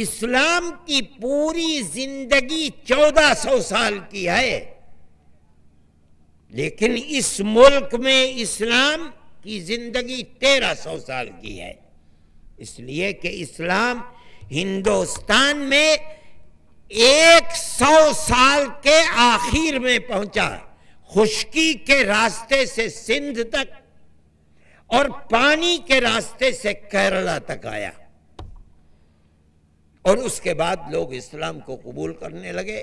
اسلام کی پوری زندگی 1400 سال کی ہے، لیکن اس ملک میں اسلام کی زندگی 1300 سال کی ہے، اس لیے کہ اسلام ہندوستان میں 100 سال کے آخر میں پہنچا، خشکی کے راستے سے سندھ تک اور پانی کے راستے سے کیرلا تک آیا، اور اس کے بعد لوگ اسلام کو قبول کرنے لگے۔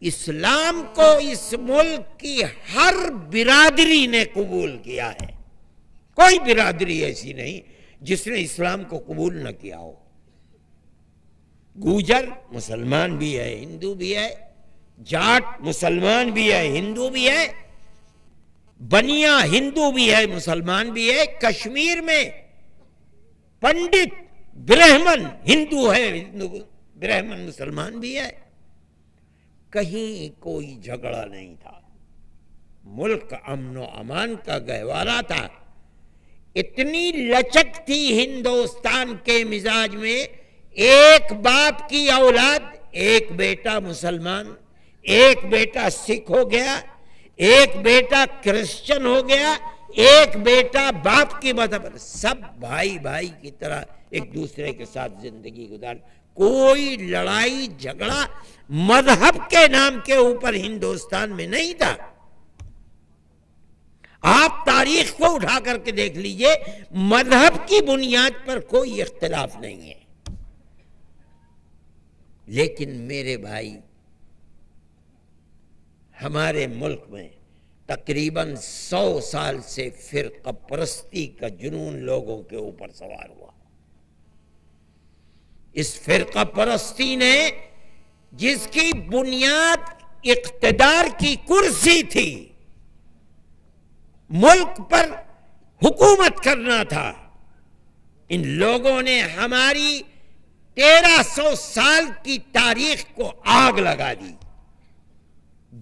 اسلام کو اس ملک کی ہر برادری نے قبول کیا ہے، کوئی برادری ایسی نہیں جس نے اسلام کو قبول نہ کیا ہو۔ گوجر مسلمان بھی ہے، ہندو بھی ہے، جاٹ مسلمان بھی ہے، ہندو بھی ہے، بنیا ہندو بھی ہے، مسلمان بھی ہے، کشمیر میں پنڈت برہمن ہندو ہے، برہمن مسلمان بھی ہے، کہیں کوئی جھگڑا نہیں تھا، ملک امن و امان کا گہوارہ تھا۔ اتنی لچک تھی ہندوستان کے مزاج میں، ایک باپ کی اولاد، ایک بیٹا مسلمان، ایک بیٹا سکھ ہو گیا، ایک بیٹا کرسچن ہو گیا، ایک بیٹا باپ کی مذہب، سب بھائی بھائی کی طرح ایک دوسرے کے ساتھ زندگی گزار، کوئی لڑائی جھگڑا مذہب کے نام کے اوپر ہندوستان میں نہیں تھا۔ آپ تاریخ کو اٹھا کر کے دیکھ لیجئے، مذہب کی بنیاد پر کوئی اختلاف نہیں ہے، لیکن میرے بھائی ہمارے ملک میں تقریباً 100 سال سے فرقہ پرستی کا جنون لوگوں کے اوپر سوار ہوا۔ اس فرقہ پرستی نے، جس کی بنیاد اقتدار کی کرسی تھی، ملک پر حکومت کرنا تھا، ان لوگوں نے ہماری 1300 سال کی تاریخ کو آگ لگا دی،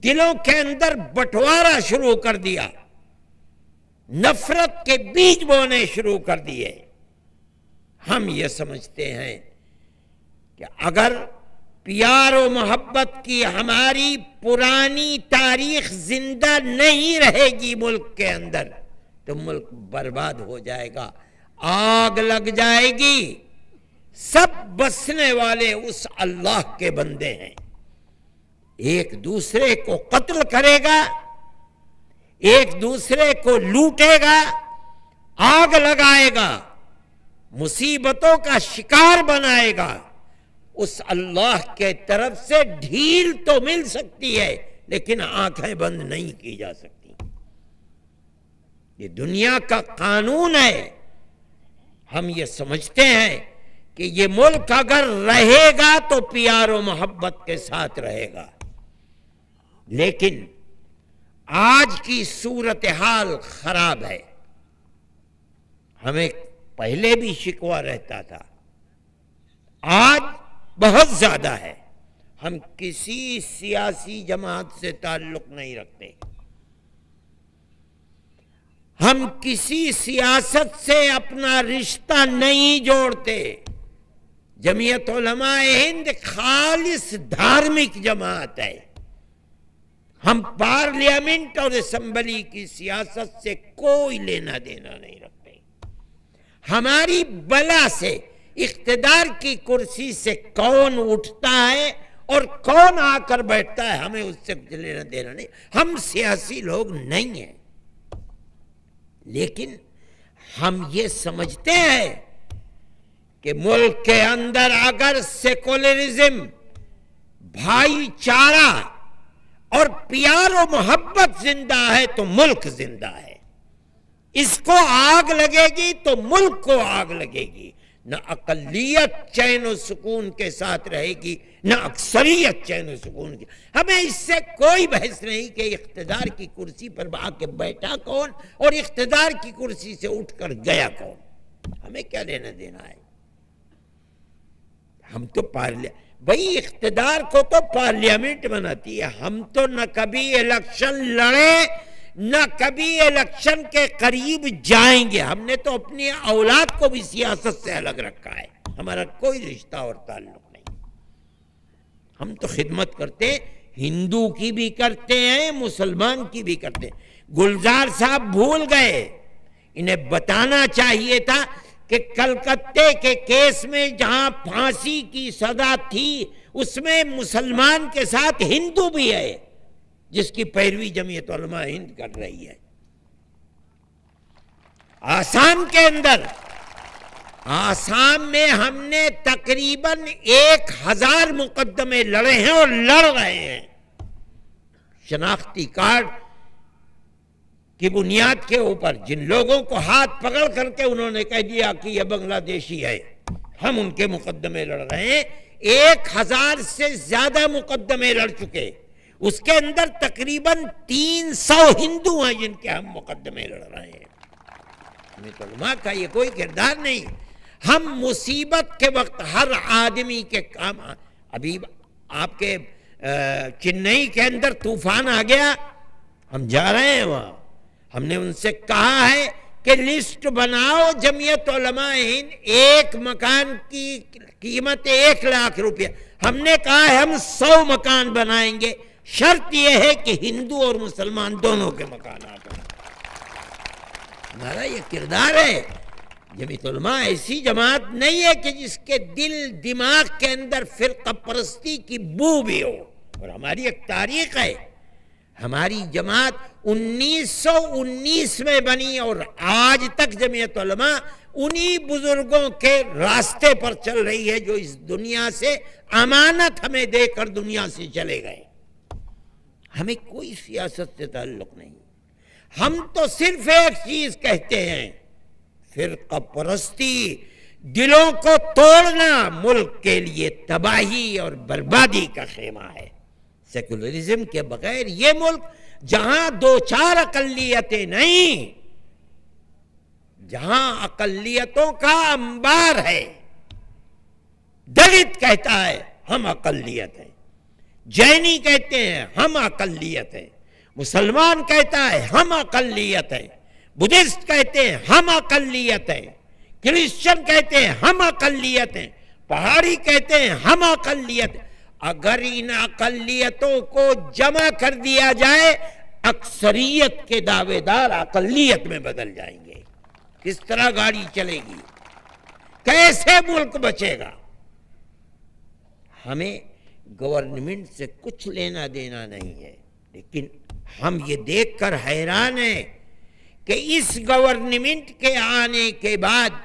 دلوں کے اندر بٹوارا شروع کر دیا، نفرت کے بیج بونے شروع کر دیے۔ ہم یہ سمجھتے ہیں کہ اگر پیار و محبت کی ہماری پرانی تاریخ زندہ نہیں رہے گی ملک کے اندر، تو ملک برباد ہو جائے گا، آگ لگ جائے گی۔ سب بسنے والے اس اللہ کے بندے ہیں، ایک دوسرے کو قتل کرے گا، ایک دوسرے کو لوٹے گا، آگ لگائے گا، مصیبتوں کا شکار بنائے گا، اس اللہ کے طرف سے ڈھیل تو مل سکتی ہے لیکن آنکھیں بند نہیں کی جا سکتی۔ یہ دنیا کا قانون ہے۔ ہم یہ سمجھتے ہیں کہ یہ ملک اگر رہے گا تو پیار و محبت کے ساتھ رہے گا، لیکن آج کی صورتحال خراب ہے۔ ہمیں پہلے بھی شکوہ رہتا تھا، آج بہت زیادہ ہے۔ ہم کسی سیاسی جماعت سے تعلق نہیں رکھتے، ہم کسی سیاست سے اپنا رشتہ نہیں جوڑتے۔ جمعیت علماء ہند خالص دھارمک جماعت ہے، ہم پارلیمنٹ اور اسمبلی کی سیاست سے کوئی لینا دینا نہیں رکھتے۔ ہماری بلا سے، اقتدار کی کرسی سے کون اٹھتا ہے اور کون آ کر بیٹھتا ہے، ہمیں اس سے کچھ لینا دینا نہیں۔ ہم سیاسی لوگ نہیں ہیں، لیکن ہم یہ سمجھتے ہیں کہ ملک کے اندر اگر سیکولرزم، بھائی چارہ اور پیار و محبت زندہ ہے تو ملک زندہ ہے۔ اس کو آگ لگے گی تو ملک کو آگ لگے گی، نہ اقلیت چین و سکون کے ساتھ رہے گی، نہ اکثریت چین و سکون کی۔ ہمیں اس سے کوئی بحث نہیں کہ اقتدار کی کرسی پر آ کے بیٹھا کون اور اقتدار کی کرسی سے اٹھ کر گیا کون، ہمیں کیا لینا دینا ہے۔ ہم تو بھئی اقتدار کو تو پارلیمنٹ بناتی ہے، ہم تو نہ کبھی الیکشن لڑے نہ کبھی الیکشن کے قریب جائیں گے۔ ہم نے تو اپنی اولاد کو بھی سیاست سے الگ رکھا ہے۔ ہمارا کوئی رشتہ اور تعلق نہیں. ہم تو خدمت کرتے ہیں، ہندو کی بھی کرتے ہیں، مسلمان کی بھی کرتے ہیں. گلزار صاحب بھول گئے، انہیں بتانا چاہیے تھا کہ کلکتے کے کیس میں جہاں پھانسی کی سزا تھی اس میں مسلمان کے ساتھ ہندو بھی ہے جس کی پیروی جمعیت علماء ہند کر رہی ہے. آسام کے اندر، آسام میں ہم نے تقریباً 1000 مقدمے لڑے ہیں اور لڑ رہے ہیں. شناختی کارڈ کی بنیاد کے اوپر جن لوگوں کو ہاتھ پکڑ کر کے انہوں نے کہہ دیا کہ یہ بنگلہ دیشی ہے، ہم ان کے مقدمے لڑ رہے ہیں. 1000 سے زیادہ مقدمے لڑ چکے، اس کے اندر تقریباً 300 ہندو ہیں جن کے ہم مقدمے لڑ رہے ہیں. علماء کا یہ کوئی کردار نہیں. ہم مصیبت کے وقت ہر آدمی کے کام، ابھی آپ کے چنئی کے اندر طوفان آ گیا، ہم جا رہے ہیں وہاں، ہم نے ان سے کہا ہے کہ لسٹ بناؤ جمعیت علماء ہند، ایک مکان کی قیمت 1 لاکھ روپیہ. ہم نے کہا ہے ہم 100 مکان بنائیں گے، شرط یہ ہے کہ ہندو اور مسلمان دونوں کے مکانات ہیں. ہمارا یہ کردار ہے. جمعیت علماء ایسی جماعت نہیں ہے کہ جس کے دل دماغ کے اندر فرقہ پرستی کی بو بھی ہو. اور ہماری ایک تاریخ ہے. ہماری جماعت 1919 میں بنی اور آج تک جمعیت علماء انہی بزرگوں کے راستے پر چل رہی ہے جو اس دنیا سے امانت ہمیں دے کر دنیا سے چلے گئے. ہمیں کوئی سیاست سے تعلق نہیں. ہم تو صرف ایک چیز کہتے ہیں، فرقہ پرستی، دلوں کو توڑنا ملک کے لیے تباہی اور بربادی کا خیمہ ہے. سیکولرزم کے بغیر یہ ملک جہاں 2-4 اقلیتیں نہیں، جہاں اقلیتوں کا انبار ہے. دلت کہتا ہے ہم اقلیت ہیں، جینی کہتے ہیں ہم اقلیت ہیں، مسلمان کہتا ہے ہم اقلیت ہیں، بدھسٹ کہتے ہیں ہم اقلیت ہیں، کرسچن کہتے ہیں ہم اقلیت ہیں، پہاڑی کہتے ہیں ہم اقلیت ہیں. اگر ان اقلیتوں کو جمع کر دیا جائے، اکثریت کے دعوے دار اقلیت میں بدل جائیں گے. کس طرح گاڑی چلے گی؟ کیسے ملک بچے گا؟ ہمیں گورنمنٹ سے کچھ لینا دینا نہیں ہے، لیکن ہم یہ دیکھ کر حیران ہیں کہ اس گورنمنٹ کے آنے کے بعد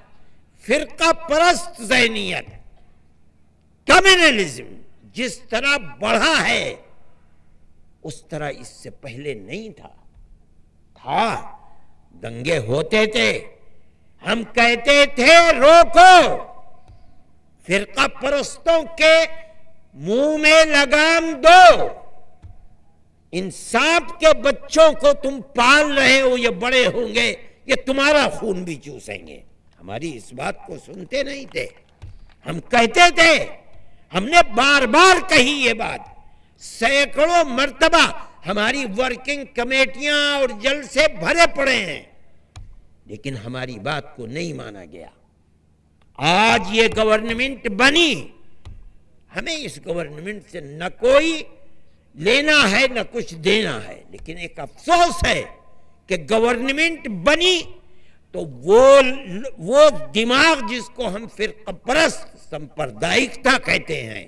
فرقہ پرست ذہنیت، کمیونلزم جس طرح بڑھا ہے اس طرح اس سے پہلے نہیں تھا. دنگے ہوتے تھے، ہم کہتے تھے روکو، فرقہ پرستوں کے منہ میں لگام دو. ان سانپ کے بچوں کو تم پال رہے ہو، یہ بڑے ہوں گے یہ تمہارا خون بھی چوسیں گے. ہماری اس بات کو سنتے نہیں تھے. ہم کہتے تھے، ہم نے بار بار کہی یہ بات، سینکڑوں مرتبہ ہماری ورکنگ کمیٹیاں اور جلسے بھرے پڑے ہیں، لیکن ہماری بات کو نہیں مانا گیا. آج یہ گورنمنٹ بنی، ہمیں اس گورنمنٹ سے نہ کوئی لینا ہے نہ کچھ دینا ہے، لیکن ایک افسوس ہے کہ گورنمنٹ بنی تو وہ دماغ جس کو ہم فرقہ پرست سمپردائکتا کہتے ہیں،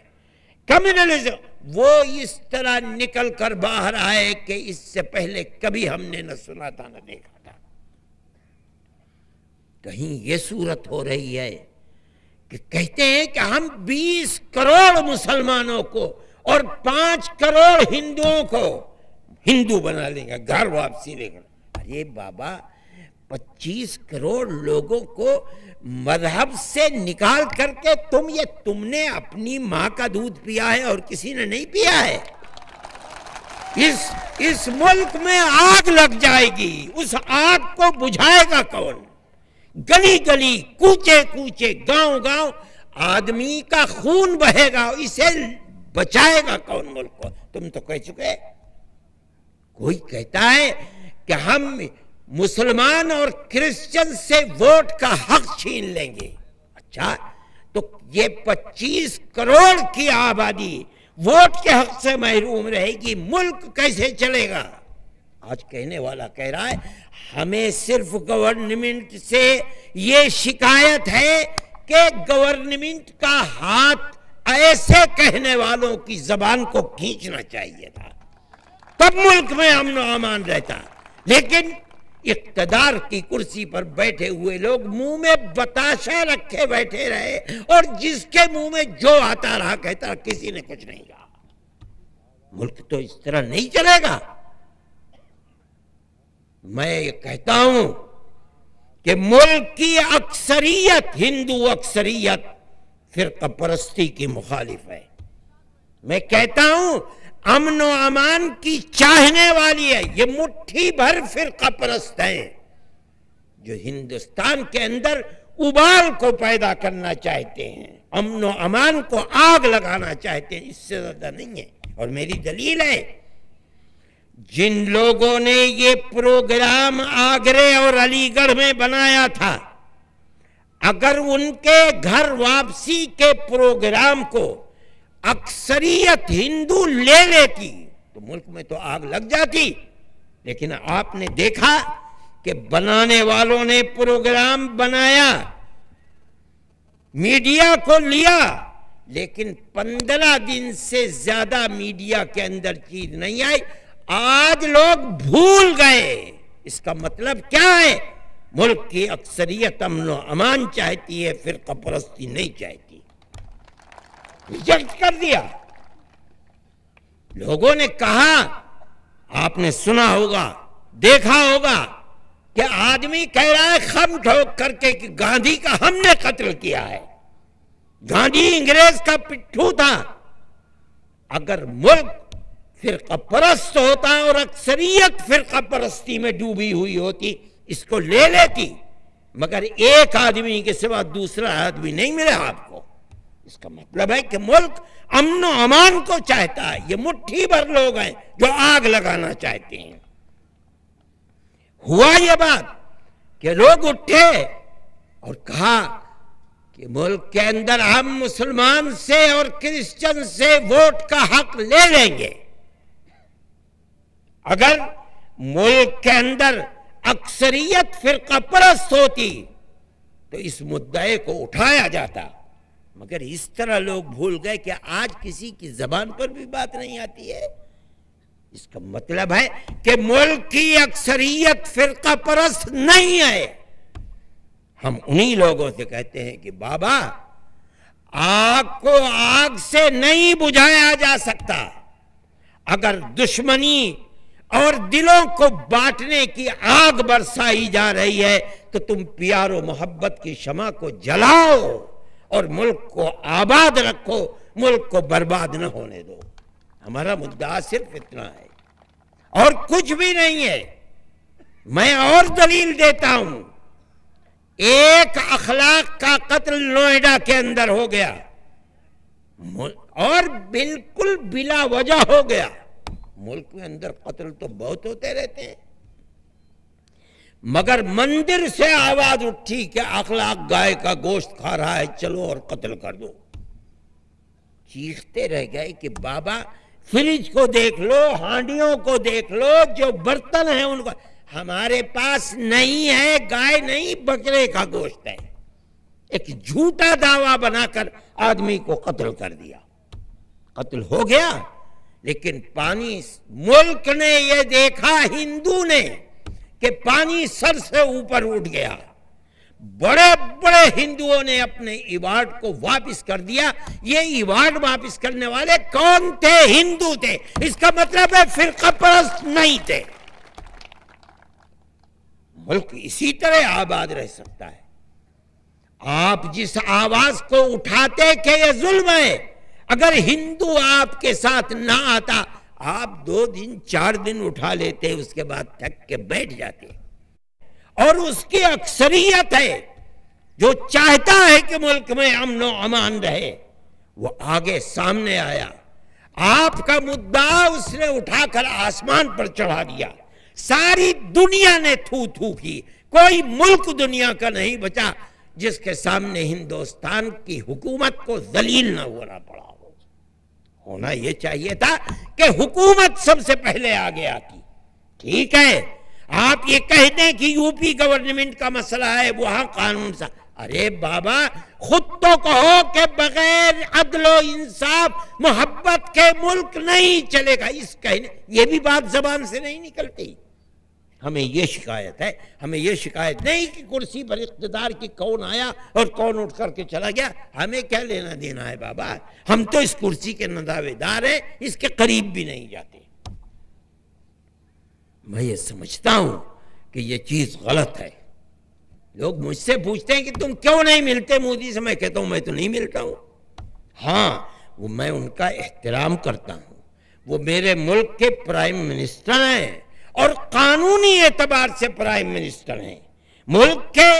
کمیونلزم، وہ اس طرح نکل کر باہر آئے کہ اس سے پہلے کبھی ہم نے نہ سنا تھا نہ دیکھا تھا. کہیں یہ صورت ہو رہی ہے کہ کہتے ہیں کہ ہم 20 کروڑ مسلمانوں کو اور 5 کروڑ ہندوؤں کو ہندو بنا لیں گے، گھر واپسی لے کر. ارے بابا، 25 کروڑ لوگوں کو مذہب سے نکال کر کے تم نے اپنی ماں کا دودھ پیا ہے اور کسی نے نہیں پیا ہے. اس ملک میں آگ لگ جائے گی، اس آگ کو بجھائے گا کون؟ گلی گلی، کوچے کوچے، گاؤں گاؤں آدمی کا خون بہے گا، اسے بچائے گا کون ملک کو؟ تم تو کہہ چکے. کوئی کہتا ہے کہ ہم مسلمان اور کرسچن سے ووٹ کا حق چھین لیں گے. اچھا، تو یہ 25 کروڑ کی آبادی ووٹ کے حق سے محروم رہے گی، ملک کیسے چلے گا؟ آج کہنے والا کہہ رہا ہے ہمیں صرف گورنمنٹ سے یہ شکایت ہے کہ گورنمنٹ کا ہاتھ ایسے کہنے والوں کی زبان کو کھینچنا چاہیے تھا، تب ملک میں امن و امان رہتا. لیکن اقتدار کی کرسی پر بیٹھے ہوئے لوگ منہ میں بتاشا رکھے بیٹھے رہے اور جس کے منہ میں جو آتا رہا کہتا، کسی نے کچھ نہیں کہا. ملک تو اس طرح نہیں چلے گا. میں یہ کہتا ہوں کہ ملک کی اکثریت، ہندو اکثریت فرقہ پرستی کی مخالف ہے. میں کہتا ہوں امن و امان کی چاہنے والی ہے. یہ مٹھی بھر فرقہ پرست ہیں جو ہندوستان کے اندر ابال کو پیدا کرنا چاہتے ہیں، امن و امان کو آگ لگانا چاہتے ہیں، اس سے زیادہ نہیں ہے. اور میری دلیل ہے، جن لوگوں نے یہ پروگرام آگرے اور علی گڑھ میں بنایا تھا، اگر ان کے گھر واپسی کے پروگرام کو اکثریت ہندو لے لیتی تو ملک میں تو آگ لگ جاتی. لیکن آپ نے دیکھا کہ بنانے والوں نے پروگرام بنایا، میڈیا کو لیا، لیکن 15 دن سے زیادہ میڈیا کے اندر چیز نہیں آئی. آج لوگ بھول گئے. اس کا مطلب کیا ہے؟ ملک کی اکثریت امن و امان چاہتی ہے، فرقہ پرستی نہیں چاہتی. ریجیکٹ کر دیا. لوگوں نے کہا، آپ نے سنا ہوگا، دیکھا ہوگا کہ آدمی کہہ رہا ہے خم ٹھوک کر کے کہ گاندھی کا ہم نے قتل کیا ہے. گاندھی انگریز کا پٹھو تھا. اگر ملک فرقہ پرست ہوتا اور اکثریت فرقہ پرستی میں ڈوبی ہوئی ہوتی، اس کو لے لیتی. مگر ایک آدمی کے سوا دوسرا آدمی نہیں ملا آپ کو. اس کا مطلب ہے کہ ملک امن و امان کو چاہتا ہے. یہ مٹھی بھر لوگ ہیں جو آگ لگانا چاہتے ہیں. ہوا یہ بات کہ لوگ اٹھے اور کہا کہ ملک کے اندر ہم مسلمان سے اور کرسچن سے ووٹ کا حق لے لیں گے. اگر ملک کے اندر اکثریت فرقہ پرست ہوتی تو اس مدعے کو اٹھایا جاتا. مگر اس طرح لوگ بھول گئے کہ آج کسی کی زبان پر بھی بات نہیں آتی ہے. اس کا مطلب ہے کہ ملک کی اکثریت فرقہ پرست نہیں ہے. ہم انہی لوگوں سے کہتے ہیں کہ بابا، آگ کو آگ سے نہیں بجھایا جا سکتا. اگر دشمنی اور دلوں کو بانٹنے کی آگ برسائی جا رہی ہے تو تم پیار و محبت کی شمع کو جلاؤ اور ملک کو آباد رکھو، ملک کو برباد نہ ہونے دو. ہمارا مدعا صرف اتنا ہے اور کچھ بھی نہیں ہے. میں اور دلیل دیتا ہوں. ایک اخلاق کا قتل نوئیڈا کے اندر ہو گیا اور بالکل بلا وجہ ہو گیا. ملک میں اندر قتل تو بہت ہوتے رہتے ہیں، مگر مندر سے آواز اٹھی کہ اخلاق گائے کا گوشت کھا رہا ہے، چلو اور قتل کر دو. چیختے رہ گئے کہ بابا فریج کو دیکھ لو، ہانڈیوں کو دیکھ لو، جو برتن ہیں ان کو. ہمارے پاس نہیں ہے، گائے نہیں بکرے کا گوشت ہے. ایک جھوٹا دعویٰ بنا کر آدمی کو قتل کر دیا. قتل ہو گیا، لیکن پانی ملک نے یہ دیکھا، ہندو نے، کہ پانی سر سے اوپر اٹھ گیا. بڑے بڑے ہندوؤں نے اپنے ایوارڈ کو واپس کر دیا. یہ ایوارڈ واپس کرنے والے کون تھے؟ ہندو تھے. اس کا مطلب ہے فرقہ پرست نہیں تھے. ملک اسی طرح آباد رہ سکتا ہے. آپ جس آواز کو اٹھاتے کہ یہ ظلم ہے، اگر ہندو آپ کے ساتھ نہ آتا، آپ 2 دن 4 دن اٹھا لیتے، اس کے بعد تھک کے بیٹھ جاتے. اور اس کی اکثریت ہے جو چاہتا ہے کہ ملک میں امن و امان رہے، وہ آگے سامنے آیا. آپ کا مدعا اس نے اٹھا کر آسمان پر چڑھا دیا. ساری دنیا نے تھو تھو کی. کوئی ملک دنیا کا نہیں بچا جس کے سامنے ہندوستان کی حکومت کو ذلیل نہ ہونا پڑا ہو. ہونا یہ چاہیے تھا کہ حکومت سب سے پہلے آگے آتی. ٹھیک ہے آپ یہ کہہ دیں کہ یو پی گورنمنٹ کا مسئلہ ہے وہاں قانون سا. ارے بابا خود تو کہو کہ بغیر عدل و انصاف محبت کے ملک نہیں چلے گا. اس کہنے یہ بھی بات زبان سے نہیں نکلتی. ہمیں یہ شکایت ہے, ہمیں یہ شکایت نہیں کہ کرسی پر اقتدار کی کون آیا اور کون اٹھ کر کے چلا گیا. ہمیں کیا لینا دینا ہے بابا, ہم تو اس کرسی کے نہ دعوے دار ہیں, اس کے قریب بھی نہیں جاتے. میں یہ سمجھتا ہوں کہ یہ چیز غلط ہے. لوگ مجھ سے پوچھتے ہیں کہ تم کیوں نہیں ملتے مودی سے, میں کہتا ہوں میں تو نہیں ملتا ہوں. ہاں وہ میں ان کا احترام کرتا ہوں, وہ میرے ملک کے پرائم منسٹر ہیں اور قانونی اعتبار سے پرائم منسٹر ہیں. ملک کے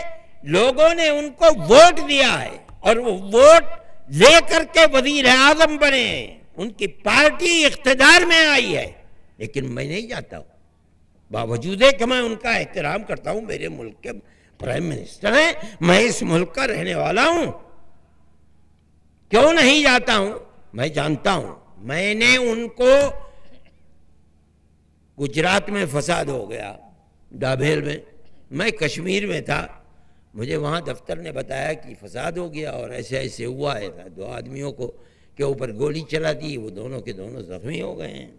لوگوں نے ان کو ووٹ دیا ہے اور وہ ووٹ لے کر کے وزیر اعظم بنے ہیں, ان کی پارٹی اقتدار میں آئی ہے. لیکن میں نہیں جاتا ہوں, باوجود ہے کہ میں ان کا احترام کرتا ہوں. میرے ملک کے پرائم منسٹر ہیں, میں اس ملک کا رہنے والا ہوں. کیوں نہیں جاتا ہوں؟ میں جانتا ہوں. میں نے ان کو گجرات میں فساد ہو گیا ڈابھیل میں کشمیر میں تھا, مجھے وہاں دفتر نے بتایا کہ فساد ہو گیا اور ایسے ایسے ہوا ہے. 2 آدمیوں کو کے اوپر گولی چلا دی, وہ دونوں کے دونوں زخمی ہو گئے ہیں.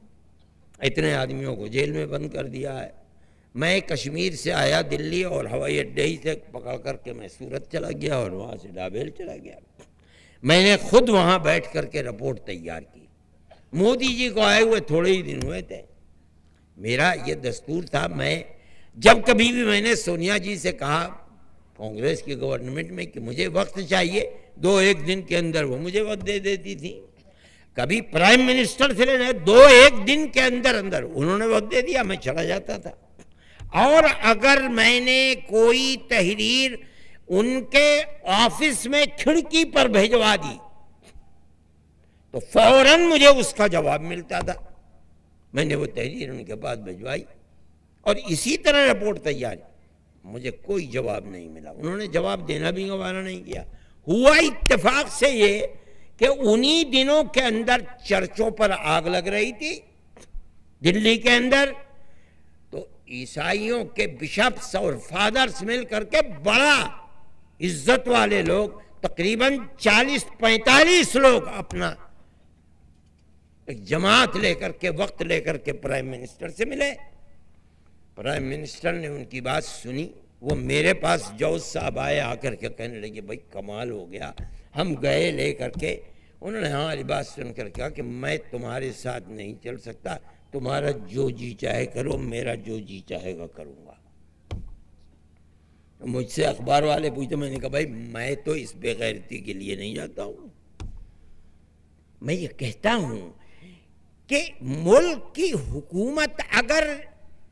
اتنے آدمیوں کو جیل میں بند کر دیا ہے. میں کشمیر سے آیا دلی اور ہوائی اڈے ہی سے پکڑ کر کے میں سورت چلا گیا اور وہاں سے ڈابھیل چلا گیا. میں نے خود وہاں بیٹھ کر کے رپورٹ تیار کی. مودی جی کو آئے ہوئے تھوڑے ہی دن ہوئے تھے. میرا یہ دستور تھا, میں جب کبھی بھی میں نے سونیا جی سے کہا کانگریس کی گورنمنٹ میں کہ مجھے وقت چاہیے, 2-1 دن کے اندر وہ مجھے وقت دے دیتی تھی. کبھی پرائم منسٹر سے 2-1 دن کے اندر انہوں نے وقت دے دیا, میں چلا جاتا تھا. اور اگر میں نے کوئی تحریر ان کے آفس میں کھڑکی پر بھیجوا دی تو فوراً مجھے اس کا جواب ملتا تھا. میں نے وہ تحریر ان کے پاس بھیجوائی اور اسی طرح رپورٹ تیار, مجھے کوئی جواب نہیں ملا. انہوں نے جواب دینا بھی گوارا نہیں کیا. ہوا اتفاق سے یہ کہ انہی دنوں کے اندر چرچوں پر آگ لگ رہی تھی دلی کے اندر, تو عیسائیوں کے بشپس اور فادرز مل کر کے بڑا عزت والے لوگ تقریباً 40-45 لوگ اپنا ایک جماعت لے کر کے وقت لے کر کے پرائم منسٹر سے ملے. پرائم منسٹر نے ان کی بات سنی. وہ میرے پاس جوز صاحب آئے, آ کر کے کہنے لگے بھائی کمال ہو گیا. ہم گئے لے کر کے, انہوں نے ہماری بات سن کر کہا کہ میں تمہارے ساتھ نہیں چل سکتا, تمہارا جو جی چاہے کرو, میرا جو جی چاہے گا کروں گا. مجھ سے اخبار والے پوچھتے, میں نے کہا بھائی میں تو اس بے غیرتی کے لیے نہیں جاتا ہوں. میں یہ کہتا ہوں کہ ملک کی حکومت اگر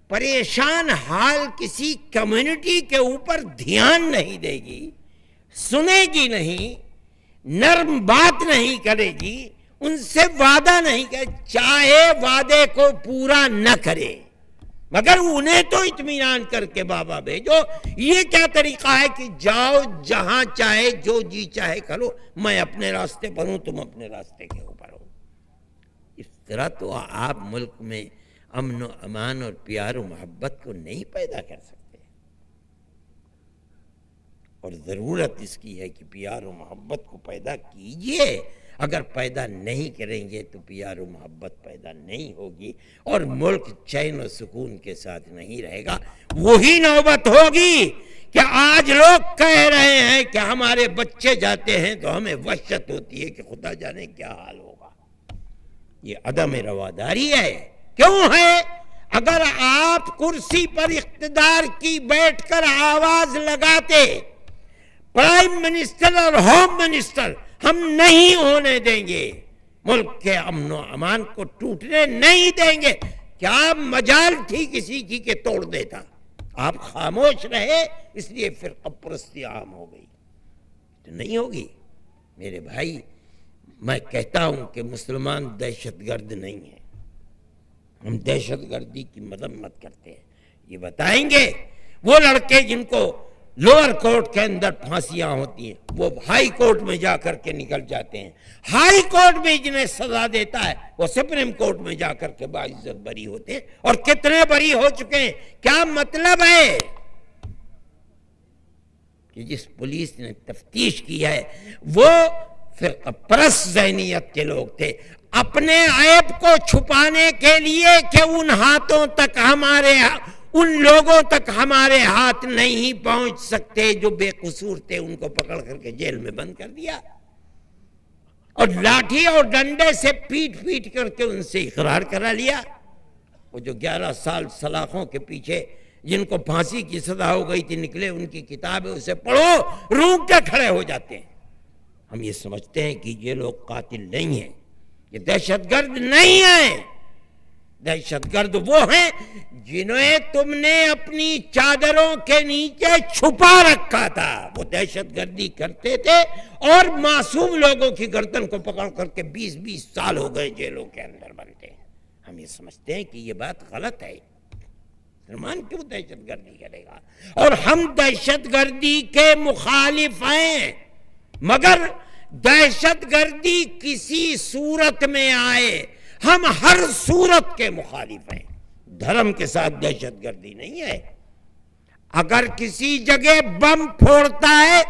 پریشان حال کسی کمیونٹی کے اوپر دھیان نہیں دے گی, سنے گی نہیں, نرم بات نہیں کرے گی, ان سے وعدہ نہیں کرے, چاہے وعدے کو پورا نہ کرے مگر انہیں تو اطمینان کر کے بابا بھیجو. یہ کیا طریقہ ہے کہ جاؤ جہاں چاہے جو جی چاہے کرو, میں اپنے راستے پر ہوں, تم اپنے راستے کے اوپر ہو. اس طرح تو آپ ملک میں امن و امان اور پیار و محبت کو نہیں پیدا کر سکتے. اور ضرورت اس کی ہے کہ پیار و محبت کو پیدا کیجئے. اگر پیدا نہیں کریں گے تو پیار و محبت پیدا نہیں ہوگی اور ملک چین و سکون کے ساتھ نہیں رہے گا. وہی نوبت ہوگی کہ آج لوگ کہہ رہے ہیں کہ ہمارے بچے جاتے ہیں تو ہمیں وحشت ہوتی ہے کہ خدا جانے کیا حال ہوگا. یہ عدم رواداری ہے. کیوں ہے؟ اگر آپ کرسی پر اقتدار کی بیٹھ کر آواز لگاتے پرائم منسٹر اور ہوم منسٹر ہم نہیں ہونے دیں گے, ملک کے امن و امان کو ٹوٹنے نہیں دیں گے, کیا مجال تھی کسی کی کہ توڑ دیتا؟ آپ خاموش رہے, اس لیے فرقہ پرستی عام ہو گئی. تو نہیں ہوگی میرے بھائی. میں کہتا ہوں کہ مسلمان دہشت گرد نہیں ہیں. ہم دہشت گردی کی مذمت کرتے ہیں. یہ بتائیں گے وہ لڑکے جن کو لوور کورٹ کے اندر پھانسیاں ہوتی ہیں، وہ ہائی کورٹ میں جا کر کے نکل جاتے ہیں، ہائی کورٹ میں جنہیں سزا دیتا ہے وہ سپریم کورٹ میں جا کر کے باعزت بری ہوتے ہیں، اور کتنے بری ہو چکے ہیں۔ کیا مطلب ہے کہ جس پولیس نے تفتیش کی ہے وہ فرقہ پرست ذہنیت کے لوگ تھے، اپنے عیب کو چھپانے کے لیے کہ ان لوگوں تک ہمارے ہاتھ نہیں پہنچ سکتے جو بے قصور تھے، ان کو پکڑ کر کے جیل میں بند کر دیا اور لاٹھی اور ڈنڈے سے پیٹ کر کے ان سے اقرار کرا لیا۔ وہ جو 11 سال سلاخوں کے پیچھے جن کو پھانسی کی سزا ہو گئی تھی نکلے، ان کی کتاب ہے، اسے پڑھو، روک کے کھڑے ہو جاتے ہیں۔ ہم یہ سمجھتے ہیں کہ یہ لوگ قاتل نہیں ہیں، یہ دہشت گرد نہیں ہیں۔ دہشت گرد وہ ہیں جنہیں تم نے اپنی چادروں کے نیچے چھپا رکھا تھا، وہ دہشت گردی کرتے تھے اور معصوم لوگوں کی گردن کو پکڑ کر کے 20 سال ہو گئے جیلوں کے اندر بنتے ہیں۔ ہم یہ سمجھتے ہیں کہ یہ بات غلط ہے، مسلمان کیوں دہشت گردی کرے گا؟ اور ہم دہشت گردی کے مخالف ہیں، مگر دہشت گردی کسی صورت میں آئے ہم ہر صورت کے مخالف ہیں۔ دھرم کے ساتھ دہشت گردی نہیں ہے۔ اگر کسی جگہ بم پھوڑتا ہے